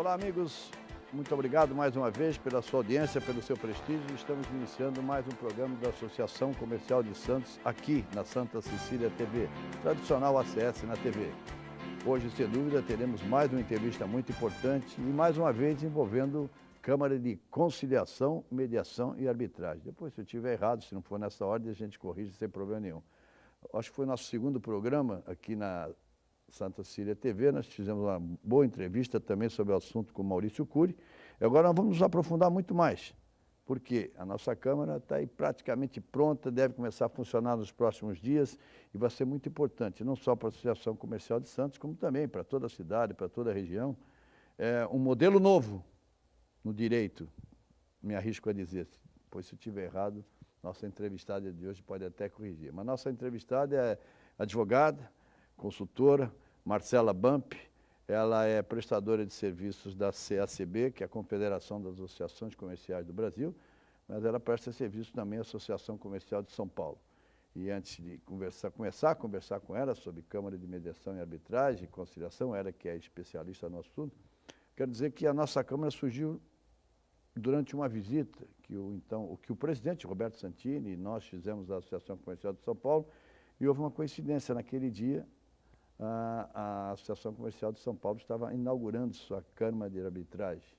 Olá, amigos. Muito obrigado mais uma vez pela sua audiência, pelo seu prestígio. Estamos iniciando mais um programa da Associação Comercial de Santos, aqui na Santa Cecília TV, tradicional ACS na TV. Hoje, sem dúvida, teremos mais uma entrevista muito importante e mais uma vez envolvendo Câmara de Conciliação, Mediação e Arbitragem. Depois, se eu estiver errado, se não for nessa ordem, a gente corrige sem problema nenhum. Acho que foi nosso segundo programa aqui na Santa Cecília TV, nós fizemos uma boa entrevista também sobre o assunto com o Maurício Cury. E agora nós vamos nos aprofundar muito mais, porque a nossa Câmara está aí praticamente pronta, deve começar a funcionar nos próximos dias e vai ser muito importante, não só para a Associação Comercial de Santos, como também para toda a cidade, para toda a região. É um modelo novo no direito, me arrisco a dizer, pois se eu estiver errado, nossa entrevistada de hoje pode até corrigir. Mas nossa entrevistada é advogada, consultora, Marcela Bamp. Ela é prestadora de serviços da CACB, que é a Confederação das Associações Comerciais do Brasil, mas ela presta serviço também à Associação Comercial de São Paulo. E antes de começar a conversar com ela sobre Câmara de Mediação e Arbitragem e Conciliação, ela que é especialista no assunto, quero dizer que a nossa Câmara surgiu durante uma visita que o presidente Roberto Santini e nós fizemos à Associação Comercial de São Paulo, e houve uma coincidência. Naquele dia, a Associação Comercial de São Paulo estava inaugurando sua Câmara de Arbitragem,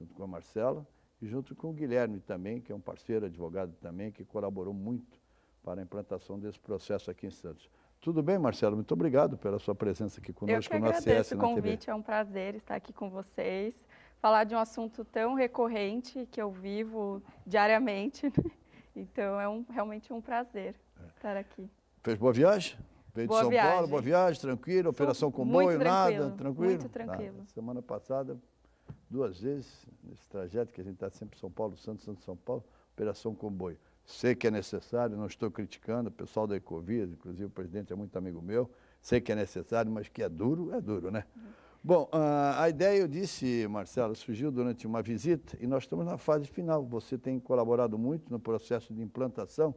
junto com a Marcela e junto com o Guilherme também, que é um parceiro, advogado também, que colaborou muito para a implantação desse processo aqui em Santos. Tudo bem, Marcelo? Muito obrigado pela sua presença aqui conosco no ACS na TV. Eu que agradeço o convite, é um prazer estar aqui com vocês, falar de um assunto tão recorrente que eu vivo diariamente, então é realmente um prazer estar aqui. Fez boa viagem? Veio de São Paulo, boa viagem, tranquilo, operação comboio, nada, tranquilo? Muito tranquilo. Nada. Semana passada, 2 vezes, nesse trajeto que a gente está sempre São Paulo, Santos, São Paulo, operação comboio. Sei que é necessário, não estou criticando, o pessoal da Ecovia, inclusive o presidente é muito amigo meu, sei que é necessário, mas que é duro, né? Bom, a ideia, eu disse, Marcelo, surgiu durante uma visita e nós estamos na fase final. Você tem colaborado muito no processo de implantação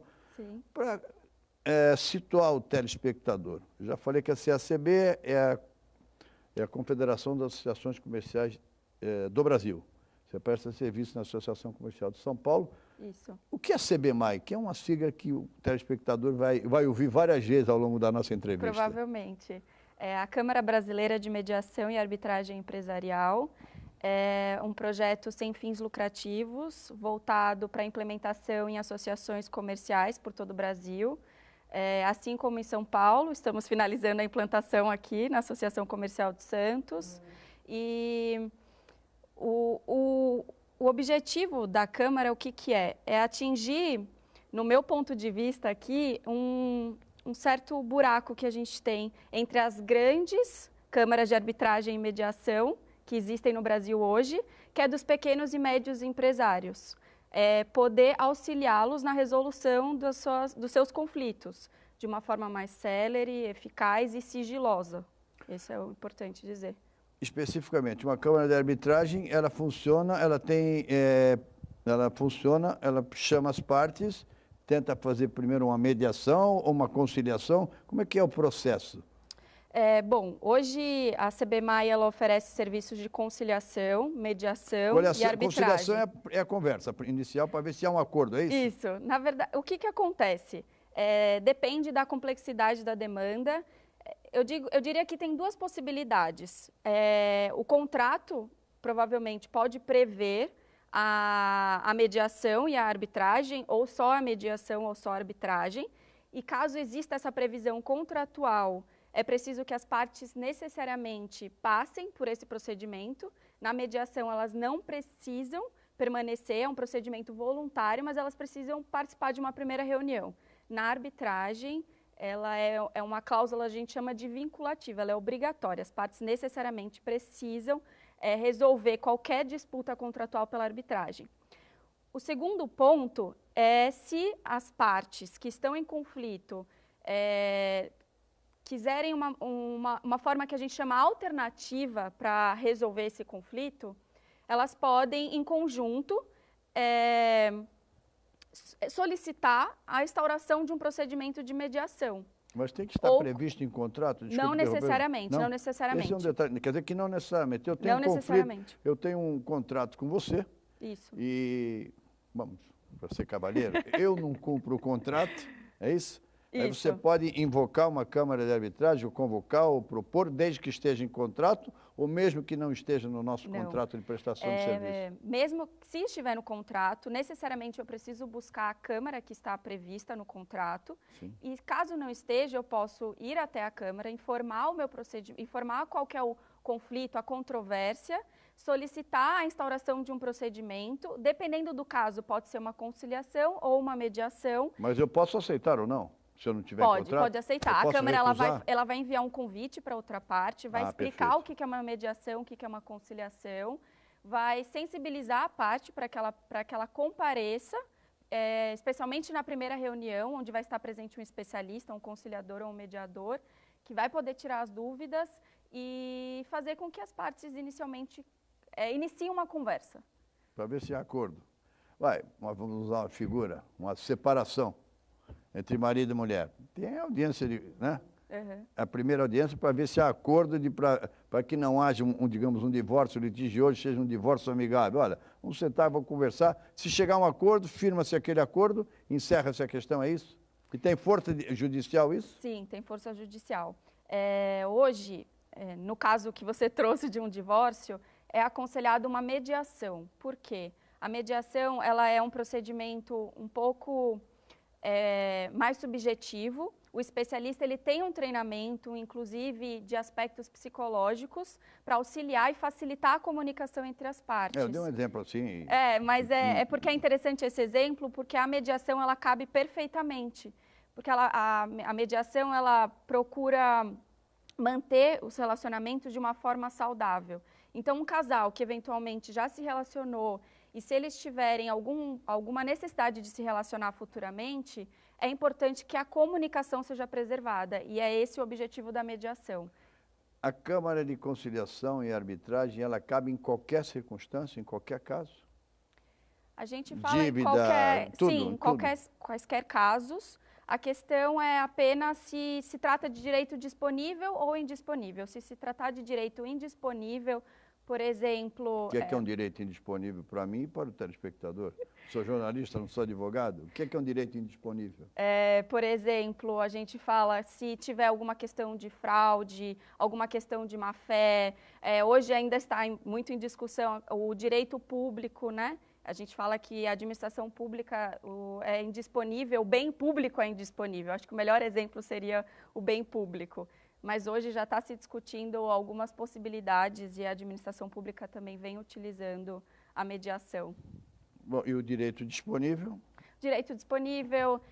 para situar o telespectador. Eu já falei que a CACB é a Confederação das Associações Comerciais do Brasil. Você presta serviço na Associação Comercial de São Paulo. Isso. O que é a CBMAI? Que é uma sigla que o telespectador vai ouvir várias vezes ao longo da nossa entrevista. Provavelmente. É a Câmara Brasileira de Mediação e Arbitragem Empresarial. É um projeto sem fins lucrativos, voltado para a implementação em associações comerciais por todo o Brasil. Assim como em São Paulo, estamos finalizando a implantação aqui na Associação Comercial de Santos. E o objetivo da Câmara, o que é? É atingir, no meu ponto de vista aqui, um certo buraco que a gente tem entre as grandes câmaras de arbitragem e mediação que existem no Brasil hoje, que é dos pequenos e médios empresários. Poder auxiliá-los na resolução dos seus conflitos, de uma forma mais célere, eficaz e sigilosa. Isso é o importante dizer. Especificamente, uma Câmara de Arbitragem, ela funciona, ela chama as partes, tenta fazer primeiro uma mediação ou uma conciliação. Como é que é o processo? Bom, hoje a CBMAI ela oferece serviços de conciliação, mediação e arbitragem. Conciliação é a conversa inicial para ver se há um acordo, é isso? Isso. Na verdade, o que acontece? Depende da complexidade da demanda. Eu diria que tem 2 possibilidades. O contrato provavelmente pode prever a mediação e a arbitragem, ou só a mediação ou só a arbitragem. E caso exista essa previsão contratual, é preciso que as partes necessariamente passem por esse procedimento. Na mediação, elas não precisam permanecer, é um procedimento voluntário, mas elas precisam participar de uma primeira reunião. Na arbitragem, ela é uma cláusula, a gente chama de vinculativa, ela é obrigatória. As partes necessariamente precisam resolver qualquer disputa contratual pela arbitragem. O segundo ponto é se as partes que estão em conflito quiserem uma forma que a gente chama alternativa para resolver esse conflito, elas podem, em conjunto, solicitar a instauração de um procedimento de mediação. Mas tem que estar previsto em contrato? Não necessariamente, não necessariamente. Esse é um detalhe, quer dizer que não necessariamente. Eu tenho não necessariamente. Eu tenho um contrato com você. Isso. E, vamos, para ser cavalheiro, eu não cumpro o contrato, é isso? Aí você pode invocar uma Câmara de Arbitragem, ou convocar, ou propor, desde que esteja em contrato, ou mesmo que não esteja no nosso contrato de prestação de serviço? Mesmo se estiver no contrato, necessariamente eu preciso buscar a Câmara que está prevista no contrato. Sim. E caso não esteja, eu posso ir até a Câmara, informar o meu procedimento, informar qual que é o conflito, a controvérsia, solicitar a instauração de um procedimento. Dependendo do caso, pode ser uma conciliação ou uma mediação. Mas eu posso aceitar ou não? Se eu não tiver contrato? Pode aceitar. A Câmara ela vai enviar um convite para outra parte, vai explicar perfeito. O que é uma mediação, o que é uma conciliação, vai sensibilizar a parte para que ela compareça, especialmente na primeira reunião, onde vai estar presente um especialista, um conciliador ou um mediador, que vai poder tirar as dúvidas e fazer com que as partes inicialmente iniciem uma conversa. Para ver se há acordo. Vamos usar uma figura, uma separação entre marido e mulher. Tem audiência, né? Uhum. A primeira audiência para ver se há acordo para que não haja, digamos, um divórcio litigioso, seja um divórcio amigável. Olha, vamos sentar, vamos conversar. Se chegar a um acordo, firma-se aquele acordo, encerra-se a questão, é isso? E tem força judicial isso? Sim, tem força judicial. Hoje, no caso que você trouxe de um divórcio, é aconselhado uma mediação. Por quê? A mediação ela é um procedimento um pouco mais subjetivo. O especialista ele tem um treinamento, inclusive, de aspectos psicológicos para auxiliar e facilitar a comunicação entre as partes. Eu dei um exemplo assim. Mas é porque é interessante esse exemplo, porque a mediação ela cabe perfeitamente. Porque a mediação ela procura manter os relacionamentos de uma forma saudável. Então, um casal que eventualmente já se relacionou e se eles tiverem alguma necessidade de se relacionar futuramente, é importante que a comunicação seja preservada. E é esse o objetivo da mediação. A Câmara de Conciliação e Arbitragem, ela cabe em qualquer circunstância, em qualquer caso? A gente fala dívida, em quaisquer casos. A questão é apenas se trata de direito disponível ou indisponível. Se tratar de direito indisponível, por exemplo... O que é um direito indisponível para mim e para o telespectador? Sou jornalista, não sou advogado. O que é um direito indisponível? Por exemplo, a gente fala se tiver alguma questão de fraude, alguma questão de má-fé. Hoje ainda está muito em discussão o direito público, né? A gente fala que a administração pública é indisponível, o bem público é indisponível. Acho que o melhor exemplo seria o bem público. Mas hoje já está se discutindo algumas possibilidades e a administração pública também vem utilizando a mediação. Bom, e o direito disponível? Direito disponível,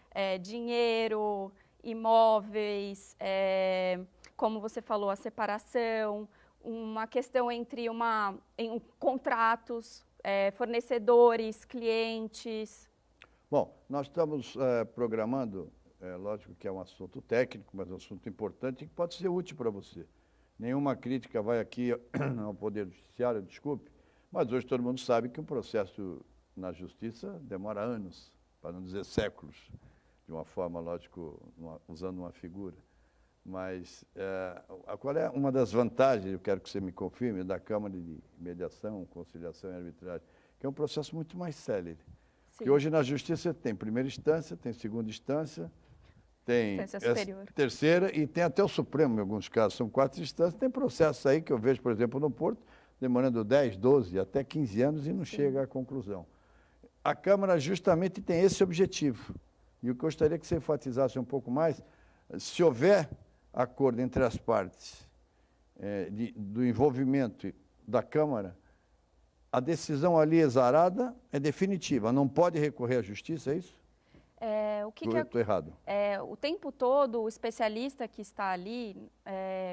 dinheiro, imóveis, como você falou, a separação, uma questão entre contratos, fornecedores, clientes. Bom, nós estamos programando... lógico que é um assunto técnico, mas é um assunto importante e que pode ser útil para você. Nenhuma crítica vai aqui ao Poder Judiciário, desculpe, mas hoje todo mundo sabe que um processo na Justiça demora anos, para não dizer séculos, de uma forma, lógico, usando uma figura. Mas qual é uma das vantagens, eu quero que você me confirme, da Câmara de Mediação, Conciliação e Arbitragem, que é um processo muito mais célere. Sim. Porque hoje na Justiça tem primeira instância, tem segunda instância, tem terceira e tem até o Supremo, em alguns casos, são 4 instâncias. Tem processos aí que eu vejo, por exemplo, no Porto, demorando 10, 12, até 15 anos e não chega à conclusão. A Câmara justamente tem esse objetivo. E eu gostaria que você enfatizasse um pouco mais, se houver acordo entre as partes do envolvimento da Câmara, a decisão ali exarada é definitiva, não pode recorrer à Justiça, é isso? Estou errado. O tempo todo, o especialista que está ali,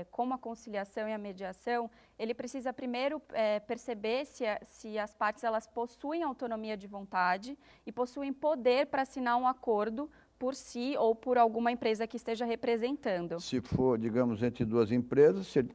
como a conciliação e a mediação, ele precisa primeiro perceber se as partes elas possuem autonomia de vontade e possuem poder para assinar um acordo por si ou por alguma empresa que esteja representando. Se for, digamos, entre duas empresas, se ele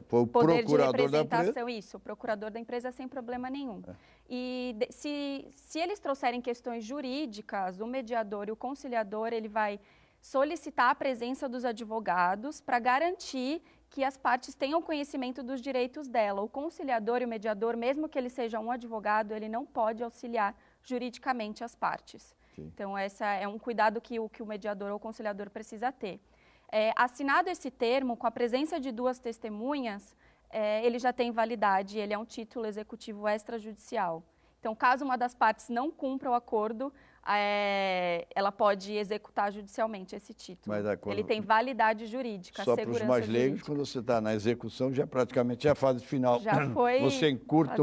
for o poder procurador de representação, da empresa... Isso, o procurador da empresa sem problema nenhum. E se eles trouxerem questões jurídicas, o mediador e o conciliador, ele vai solicitar a presença dos advogados para garantir que as partes tenham conhecimento dos direitos dela. O conciliador e o mediador, mesmo que ele seja um advogado, ele não pode auxiliar juridicamente as partes. Sim. Então, esse é um cuidado que o mediador ou o conciliador precisa ter. Assinado esse termo, com a presença de 2 testemunhas, ele já tem validade, ele é um título executivo extrajudicial. Então, caso uma das partes não cumpra o acordo, ela pode executar judicialmente esse título. Ele tem validade jurídica, só para os mais leigos, quando você está na execução, já praticamente é a fase final. Já foi. Você encurta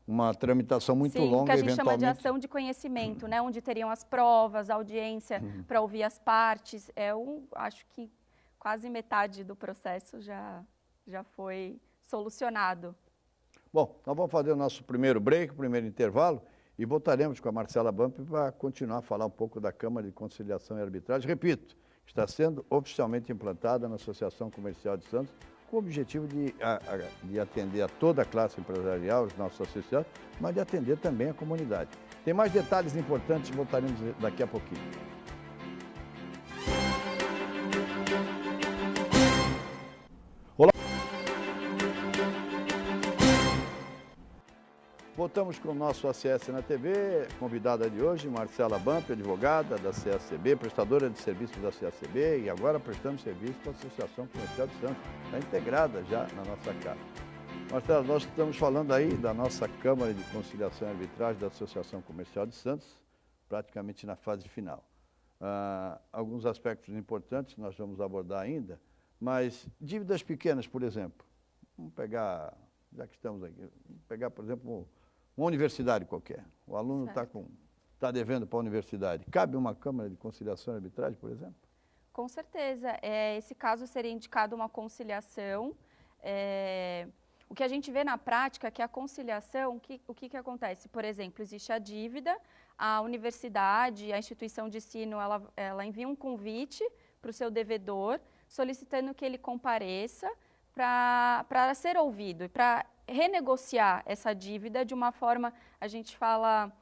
uma tramitação muito longa, que a gente chama de ação de conhecimento, né? Onde teriam as provas, a audiência para ouvir as partes. Acho que quase metade do processo já foi solucionado. Bom, nós vamos fazer o nosso primeiro break, o primeiro intervalo, e voltaremos com a Marcela Bump para continuar a falar um pouco da Câmara de Conciliação e Arbitragem. Repito, está sendo oficialmente implantada na Associação Comercial de Santos, com o objetivo de atender a toda a classe empresarial, os nossos associados, mas de atender também a comunidade. Tem mais detalhes importantes, voltaremos daqui a pouquinho. Olá! Voltamos com o nosso ACS na TV, convidada de hoje, Marcela Bump, advogada da CACB, prestadora de serviços da CACB e agora prestando serviço para a Associação Comercial de Santos, está integrada já na nossa casa. Marcela, nós estamos falando aí da nossa Câmara de Conciliação e Arbitragem da Associação Comercial de Santos, praticamente na fase final. Alguns aspectos importantes nós vamos abordar ainda, mas dívidas pequenas, por exemplo, vamos pegar, já que estamos aqui, vamos pegar, por exemplo, uma universidade qualquer. O aluno está devendo para a universidade. Cabe uma Câmara de Conciliação e Arbitragem, por exemplo? Com certeza. Esse caso seria indicado uma conciliação. O que a gente vê na prática é que a conciliação, o que acontece? Por exemplo, existe a dívida, a universidade, a instituição de ensino, ela envia um convite para o seu devedor, solicitando que ele compareça para ser ouvido e para renegociar essa dívida de uma forma, a gente fala,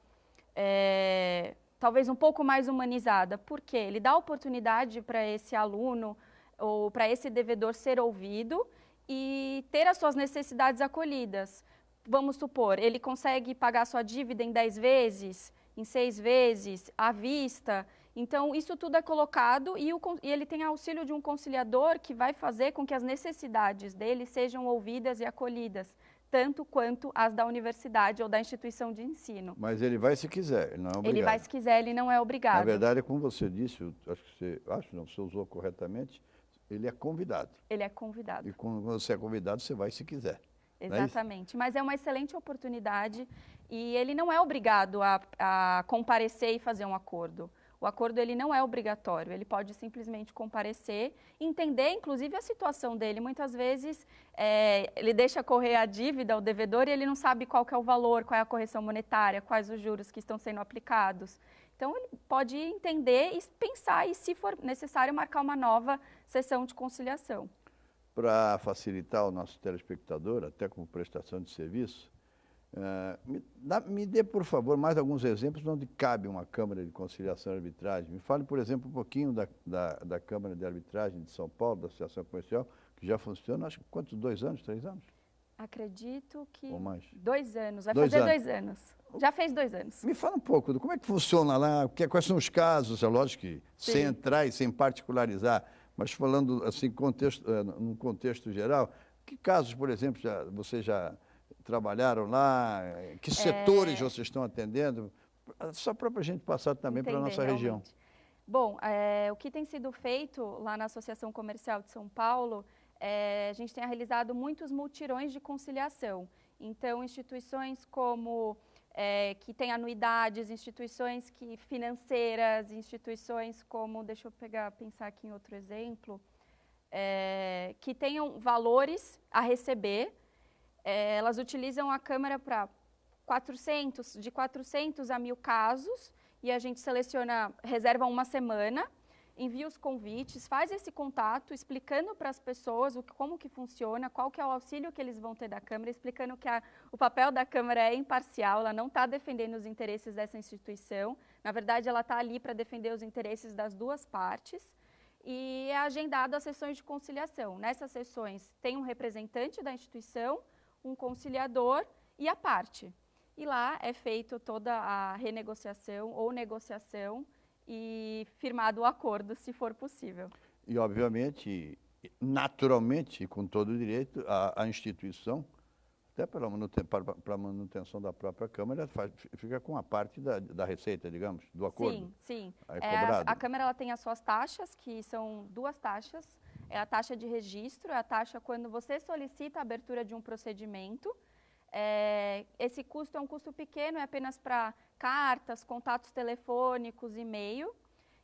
talvez um pouco mais humanizada. Por quê? Ele dá oportunidade para esse aluno ou para esse devedor ser ouvido e ter as suas necessidades acolhidas. Vamos supor, ele consegue pagar sua dívida em 10 vezes, em 6 vezes, à vista. Então, isso tudo é colocado e ele tem auxílio de um conciliador que vai fazer com que as necessidades dele sejam ouvidas e acolhidas, tanto quanto as da universidade ou da instituição de ensino. Mas ele vai se quiser, ele não é obrigado. Ele vai se quiser, ele não é obrigado. Na verdade, como você disse, você usou corretamente, ele é convidado. Ele é convidado. E quando você é convidado, você vai se quiser. Exatamente, mas é uma excelente oportunidade e ele não é obrigado a comparecer e fazer um acordo. O acordo ele não é obrigatório, ele pode simplesmente comparecer, entender inclusive a situação dele. Muitas vezes ele deixa correr a dívida ao devedor e ele não sabe qual que é o valor, qual é a correção monetária, quais os juros que estão sendo aplicados. Então ele pode entender e pensar e, se for necessário, marcar uma nova sessão de conciliação. Para facilitar o nosso telespectador, até como prestação de serviço, me dê, por favor, mais alguns exemplos onde cabe uma Câmara de Conciliação e Arbitragem. Me fale, por exemplo, um pouquinho da Câmara de Arbitragem de São Paulo, da Associação Comercial, que já funciona, acho que quantos, 2 anos, 3 anos? Acredito que... Ou mais? 2 anos, vai fazer 2 anos. Já fez 2 anos. Me fala um pouco de como é que funciona lá, quais são os casos, é lógico que Sim. sem entrar e sem particularizar, mas falando assim, num contexto geral, que casos, por exemplo, vocês já trabalharam lá, que setores vocês estão atendendo, só para a gente passar também para a nossa região. Bom, o que tem sido feito lá na Associação Comercial de São Paulo, a gente tem realizado muitos mutirões de conciliação. Então, instituições como que têm anuidades, instituições financeiras, instituições como, deixa eu pensar aqui em outro exemplo, que tenham valores a receber, elas utilizam a Câmara para de 400 a 1.000 casos, e a gente reserva uma semana, envia os convites, faz esse contato, explicando para as pessoas como que funciona, qual que é o auxílio que eles vão ter da Câmara, explicando que o papel da Câmara é imparcial, ela não está defendendo os interesses dessa instituição, na verdade ela está ali para defender os interesses das duas partes, e é agendado as sessões de conciliação. Nessas sessões tem um representante da instituição, um conciliador e a parte. E lá é feito toda a renegociação ou negociação e firmado o acordo, se for possível. E, obviamente, naturalmente, com todo o direito, a instituição, até para a manutenção da própria Câmara, fica com a parte da receita, digamos, do acordo. Sim, sim. Aí é cobrado. A Câmara ela tem as suas taxas, que são 2 taxas. É a taxa de registro, é a taxa quando você solicita a abertura de um procedimento. Esse custo é um custo pequeno, é apenas para cartas, contatos telefônicos, e-mail.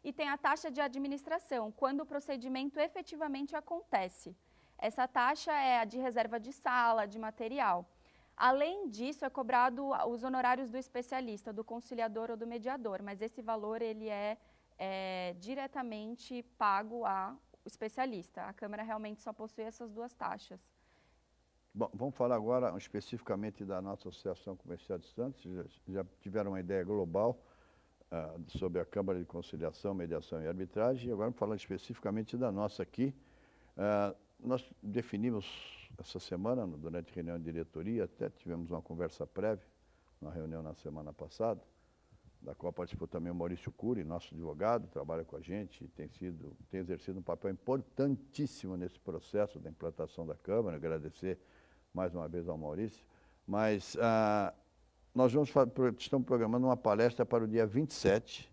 E tem a taxa de administração, quando o procedimento efetivamente acontece. Essa taxa é a de reserva de sala, de material. Além disso, é cobrado os honorários do especialista, do conciliador ou do mediador, mas esse valor ele é diretamente pago ao especialista. A Câmara realmente só possui essas 2 taxas. Bom, vamos falar agora especificamente da nossa Associação Comercial de Santos. Já tiveram uma ideia global sobre a Câmara de Conciliação, Mediação e Arbitragem. E agora vamos falar especificamente da nossa aqui. Nós definimos essa semana, durante a reunião de diretoria, até tivemos uma conversa prévia, uma reunião na semana passada, da qual participou também o Maurício Cury, nosso advogado, trabalha com a gente, tem exercido um papel importantíssimo nesse processo da implantação da Câmara. Agradecer mais uma vez ao Maurício. Mas nós estamos programando uma palestra para o dia 27,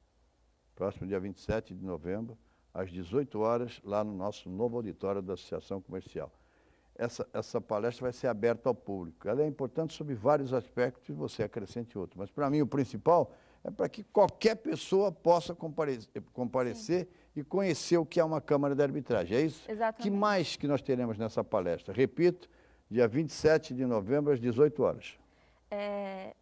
próximo dia 27 de novembro, às 18 horas, lá no nosso novo auditório da Associação Comercial. Essa palestra vai ser aberta ao público. Ela é importante sob vários aspectos e você acrescente outro. Mas, para mim, o principal é para que qualquer pessoa possa comparecer e conhecer o que é uma Câmara de Arbitragem. É isso? Exatamente. O que mais que nós teremos nessa palestra? Repito, dia 27 de novembro, às 18 horas.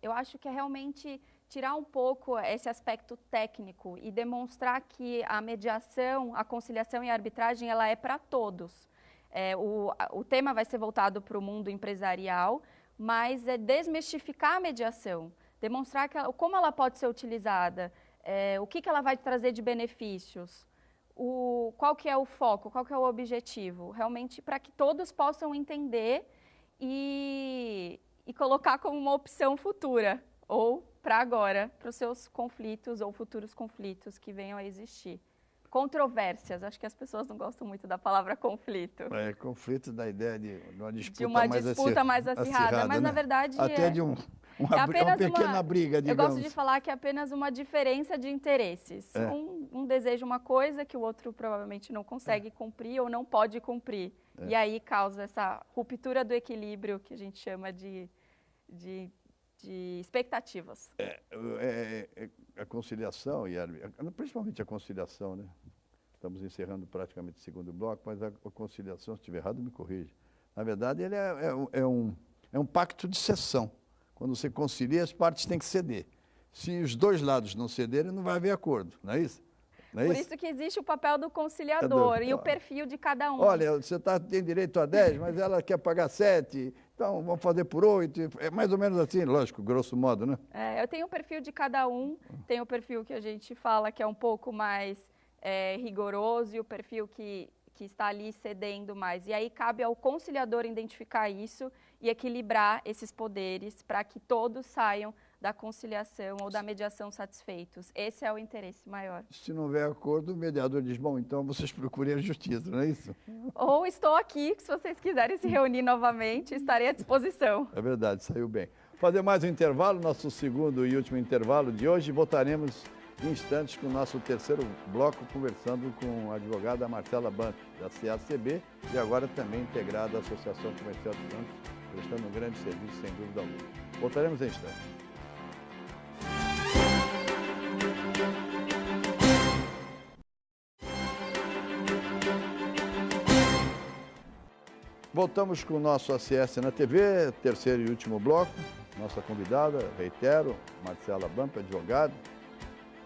Eu acho que é realmente tirar um pouco esse aspecto técnico e demonstrar que a mediação, a conciliação e a arbitragem, ela é para todos. O tema vai ser voltado para o mundo empresarial, mas é desmistificar a mediação, demonstrar como ela pode ser utilizada, o que ela vai trazer de benefícios, qual que é o foco, qual que é o objetivo, realmente para que todos possam entender e colocar como uma opção futura, ou para agora, para os seus conflitos ou futuros conflitos que venham a existir. Controvérsias, acho que as pessoas não gostam muito da palavra conflito. Conflito da ideia de uma disputa, mais acirrada, mas, né? Na verdade até de uma pequena briga, digamos. Eu gosto de falar que é apenas uma diferença de interesses. Um deseja uma coisa que o outro provavelmente não consegue cumprir ou não pode cumprir. E aí causa essa ruptura do equilíbrio que a gente chama de expectativas. A conciliação, principalmente a conciliação, né? Estamos encerrando praticamente o segundo bloco, mas a conciliação, se estiver errado, me corrija. Na verdade, ele é um pacto de cessão. Quando você concilia, as partes têm que ceder. Se os dois lados não cederem, não vai haver acordo, não é isso? Por isso que existe o papel do conciliador e o perfil de cada um. Olha, você tem direito a 10, mas ela quer pagar 7, então vamos fazer por 8. É mais ou menos assim, lógico, grosso modo, né? Eu tenho o perfil de cada um, tem o perfil que a gente fala que é um pouco mais rigoroso e o perfil que está ali cedendo mais. E aí cabe ao conciliador identificar isso e equilibrar esses poderes para que todos saiam da conciliação ou da mediação satisfeitos. Esse é o interesse maior. Se não houver acordo, o mediador diz, bom, então vocês procurem a justiça, não é isso? Ou estou aqui, se vocês quiserem se reunir novamente, estarei à disposição. É verdade, saiu bem. Fazer mais um intervalo, nosso segundo e último intervalo de hoje. Voltaremos em instantes com o nosso terceiro bloco, conversando com a advogada Marcela Bump, da CACB, e agora também integrada à Associação Comercial de Santos, prestando um grande serviço, sem dúvida alguma. Voltaremos em instantes. Voltamos com o nosso ACS na TV, terceiro e último bloco. Nossa convidada, reitero, Marcela Bump, advogada,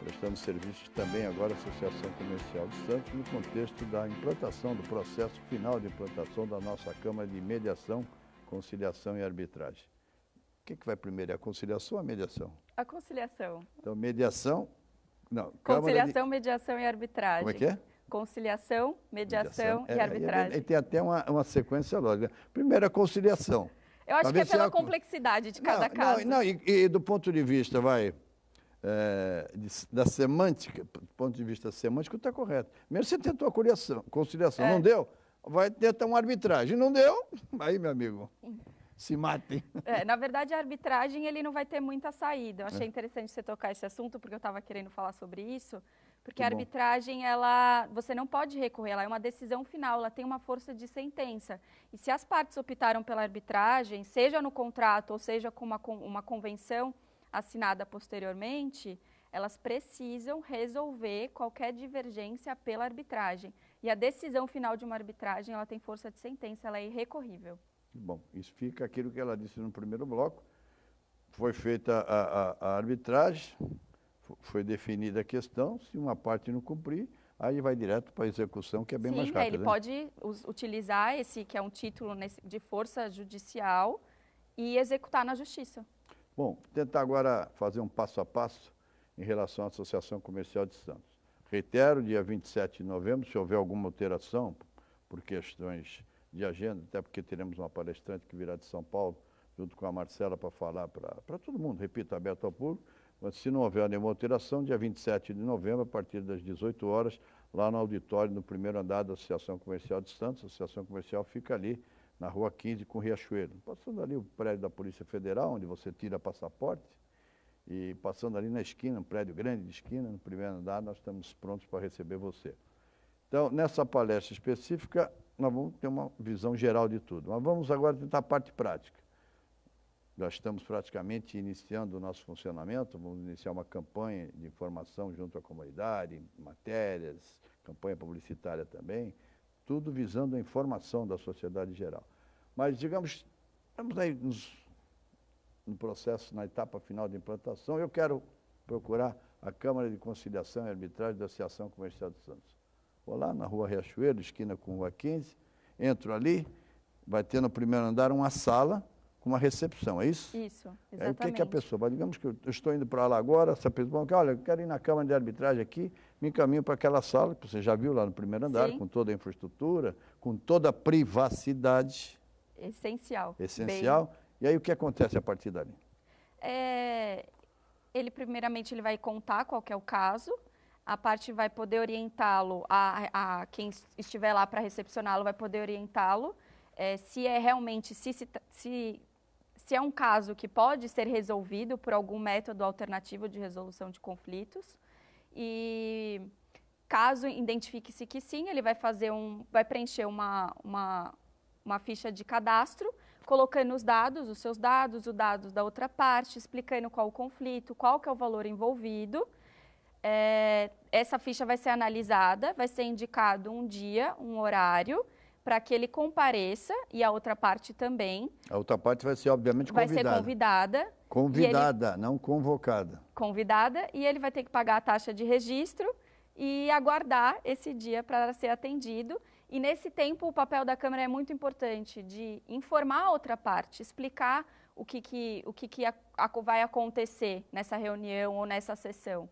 prestando serviços também agora à Associação Comercial de Santos, no contexto da implantação, do processo final de implantação da nossa Câmara de Mediação, Conciliação e Arbitragem. O que vai primeiro, a conciliação ou a mediação? A conciliação. Então, mediação... Não, conciliação, mediação e arbitragem. Como é que é? conciliação, mediação e arbitragem. E tem até uma sequência lógica. Primeiro, a conciliação. Eu acho que é pela complexidade de cada caso. E do ponto de vista, da semântica, do ponto de vista semântico, está correto. Mesmo você tentou a conciliação, não deu, vai tentar uma arbitragem. Não deu, aí, meu amigo, se matem. Na verdade, a arbitragem ele não vai ter muita saída. Eu achei interessante você tocar esse assunto, porque eu estava querendo falar sobre isso. Porque a arbitragem, você não pode recorrer, ela é uma decisão final, ela tem uma força de sentença. E se as partes optaram pela arbitragem, seja no contrato ou seja com uma convenção assinada posteriormente, elas precisam resolver qualquer divergência pela arbitragem. E a decisão final de uma arbitragem, ela tem força de sentença, ela é irrecorrível. Bom, isso fica aquilo que ela disse no primeiro bloco. Foi feita a arbitragem, foi definida a questão, se uma parte não cumprir, aí vai direto para a execução, que é bem mais rápido. Ele pode utilizar esse, que é um título de força judicial, e executar na justiça. Bom, tentar agora fazer um passo a passo em relação à Associação Comercial de Santos. Reitero, dia 27 de novembro, se houver alguma alteração, por questões de agenda, até porque teremos uma palestrante que virá de São Paulo, junto com a Marcela, para falar para todo mundo, repito, aberto ao público. Mas se não houver nenhuma alteração, dia 27 de novembro, a partir das 18 horas, lá no auditório, no primeiro andar da Associação Comercial de Santos. A Associação Comercial fica ali, na Rua 15, com Riachuelo. Passando ali o prédio da Polícia Federal, onde você tira passaporte, e passando ali na esquina, um prédio grande de esquina, no primeiro andar, nós estamos prontos para receber você. Então, nessa palestra específica, nós vamos ter uma visão geral de tudo. Mas vamos agora tentar a parte prática. Já estamos praticamente iniciando o nosso funcionamento, vamos iniciar uma campanha de informação junto à comunidade, matérias, campanha publicitária também, tudo visando a informação da sociedade geral. Mas, digamos, estamos aí no processo, na etapa final de implantação. Eu quero procurar a Câmara de Conciliação e Arbitragem da Associação Comercial de Santos. Vou lá na Rua Riachuelo, esquina com Rua 15, entro ali, vai ter no primeiro andar uma sala com uma recepção, é isso? Isso, exatamente. O que a pessoa vai? Digamos que eu estou indo para lá agora, essa pessoa fala, olha, eu quero ir na Câmara de Arbitragem aqui, me encaminho para aquela sala, que você já viu lá no primeiro andar, com toda a infraestrutura, com toda a privacidade. Essencial. Essencial. E aí o que acontece a partir dali? Ele, primeiramente, ele vai contar qual que é o caso, a parte vai poder orientá-lo, quem estiver lá para recepcioná-lo vai poder orientá-lo, se é realmente, se é um caso que pode ser resolvido por algum método alternativo de resolução de conflitos. E caso identifique-se que sim, ele vai preencher uma ficha de cadastro, colocando os seus dados, os dados da outra parte, explicando qual o conflito, qual que é o valor envolvido. Essa ficha vai ser analisada, vai ser indicado um dia, um horário, para que ele compareça, e a outra parte também. A outra parte vai ser, obviamente, convidada. Vai ser convidada. Convidada, não convocada. Convidada, e ele vai ter que pagar a taxa de registro e aguardar esse dia para ser atendido. E nesse tempo, o papel da Câmara é muito importante, de informar a outra parte, explicar o que vai acontecer nessa reunião ou nessa sessão.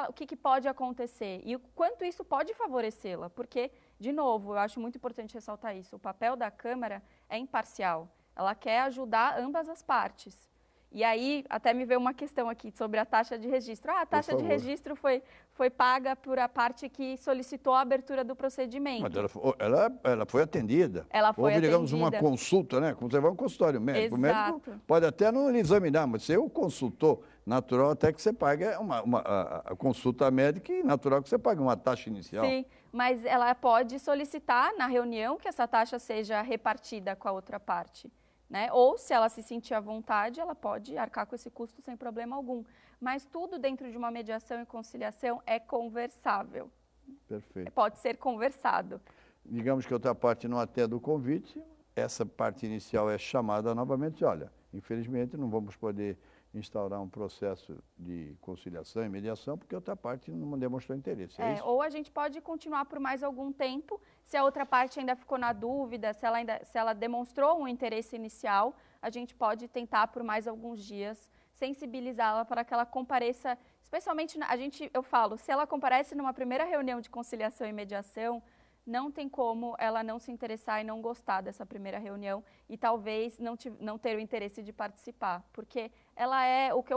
O que pode acontecer e o quanto isso pode favorecê-la, porque, de novo, eu acho muito importante ressaltar isso, o papel da Câmara é imparcial, ela quer ajudar ambas as partes. E aí, até me veio uma questão aqui sobre a taxa de registro. A taxa de registro foi paga por a parte que solicitou a abertura do procedimento. Mas ela foi atendida. Ela foi atendida. Digamos, uma consulta, né? Como você vai a um consultório médico. Exato. O médico pode até não lhe examinar, mas se é o consultor, natural até que você pague a consulta médica e natural que você pague uma taxa inicial. Sim, mas ela pode solicitar na reunião que essa taxa seja repartida com a outra parte. Né? Ou, se ela se sentir à vontade, ela pode arcar com esse custo sem problema algum. Mas tudo dentro de uma mediação e conciliação é conversável. Perfeito. Pode ser conversado. Digamos que a outra parte não atende o convite, essa parte inicial é chamada novamente, olha, infelizmente não vamos poder instaurar um processo de conciliação e mediação, porque a outra parte não demonstrou interesse. Ou a gente pode continuar por mais algum tempo, se a outra parte ainda ficou na dúvida, se ela demonstrou um interesse inicial, a gente pode tentar por mais alguns dias sensibilizá-la para que ela compareça, especialmente, eu falo, se ela comparece numa primeira reunião de conciliação e mediação, não tem como ela não se interessar e não gostar dessa primeira reunião e talvez não ter o interesse de participar, porque ela é, o que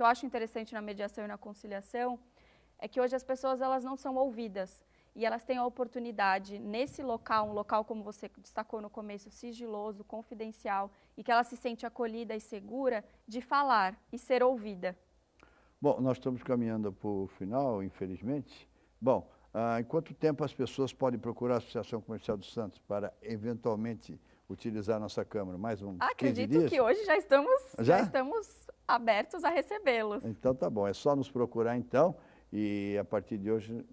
eu acho interessante na mediação e na conciliação é que hoje as pessoas elas não são ouvidas e elas têm a oportunidade nesse local, um local como você destacou no começo, sigiloso, confidencial, e que ela se sente acolhida e segura de falar e ser ouvida. Bom, nós estamos caminhando para o final, infelizmente. Bom, em quanto tempo as pessoas podem procurar a Associação Comercial de Santos para, eventualmente, utilizar a nossa Câmara? Mais uns 15 dias? Acredito que hoje já estamos abertos a recebê-los. Então, tá bom. É só nos procurar, então. E, a partir de hoje,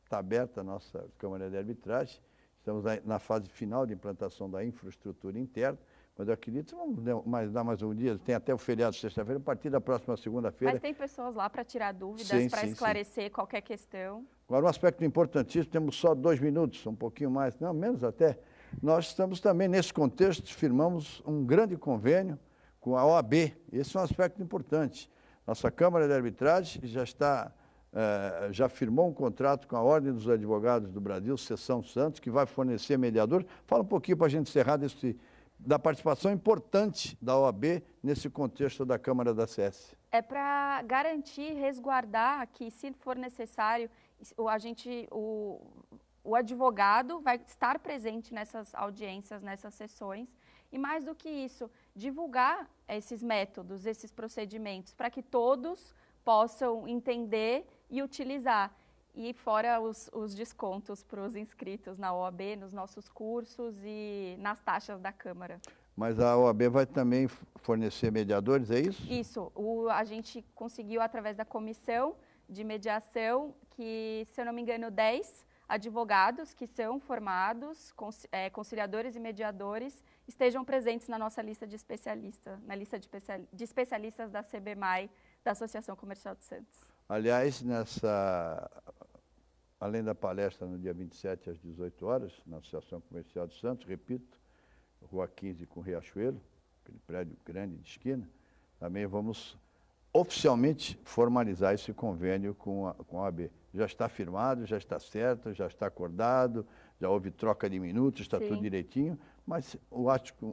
está aberta a nossa Câmara de Arbitragem. Estamos na fase final de implantação da infraestrutura interna. Mas eu acredito, vamos dar mais um dia, tem até o feriado de sexta-feira, a partir da próxima segunda-feira. Mas tem pessoas lá para tirar dúvidas, para esclarecer qualquer questão. Agora, um aspecto importantíssimo, temos só 2 minutos, um pouquinho mais, não, menos até. Nós estamos também, nesse contexto, firmamos um grande convênio com a OAB. Esse é um aspecto importante. Nossa Câmara de Arbitragem já firmou um contrato com a Ordem dos Advogados do Brasil, Seção Santos, que vai fornecer mediador. Fala um pouquinho para a gente encerrar da participação importante da OAB nesse contexto da Câmara da CS. É para garantir, resguardar que, se for necessário, o advogado vai estar presente nessas audiências, nessas sessões, e mais do que isso, divulgar esses métodos, esses procedimentos, para que todos possam entender e utilizar. E fora os descontos para os inscritos na OAB, nos nossos cursos e nas taxas da Câmara. Mas a OAB vai também fornecer mediadores, é isso? Isso. A gente conseguiu, através da comissão de mediação, que, se eu não me engano, 10 advogados que são formados, conciliadores e mediadores, estejam presentes na nossa lista de especialistas, na lista de especialistas da CBMAI, da Associação Comercial de Santos. Aliás, além da palestra no dia 27 às 18 horas, na Associação Comercial de Santos, repito, Rua 15 com Riachuelo, aquele prédio grande de esquina, também vamos oficialmente formalizar esse convênio com a OAB. Já está firmado, já está certo, já está acordado, já houve troca de minutos, está tudo direitinho, mas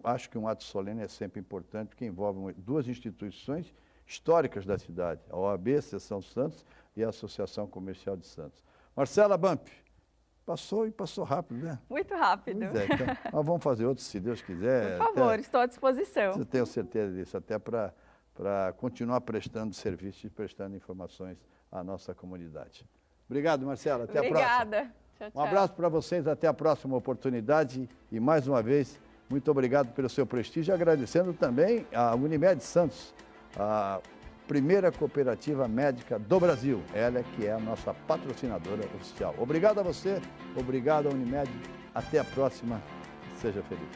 acho que um ato solene é sempre importante, porque envolve 2 instituições históricas da cidade, a OAB, Seção Santos e a Associação Comercial de Santos. Marcela Bamp, passou rápido, né? Muito rápido. Pois é, então, nós vamos fazer outros, se Deus quiser. Por favor, estou à disposição. Eu tenho certeza disso, até para continuar prestando serviços e prestando informações à nossa comunidade. Obrigado, Marcela. Até a próxima. Obrigada. Tchau, tchau. Um abraço para vocês, até a próxima oportunidade. E, mais uma vez, muito obrigado pelo seu prestígio, agradecendo também a Unimed Santos, a primeira cooperativa médica do Brasil. Ela que é a nossa patrocinadora oficial. Obrigado a você, obrigado à Unimed. Até a próxima. Seja feliz.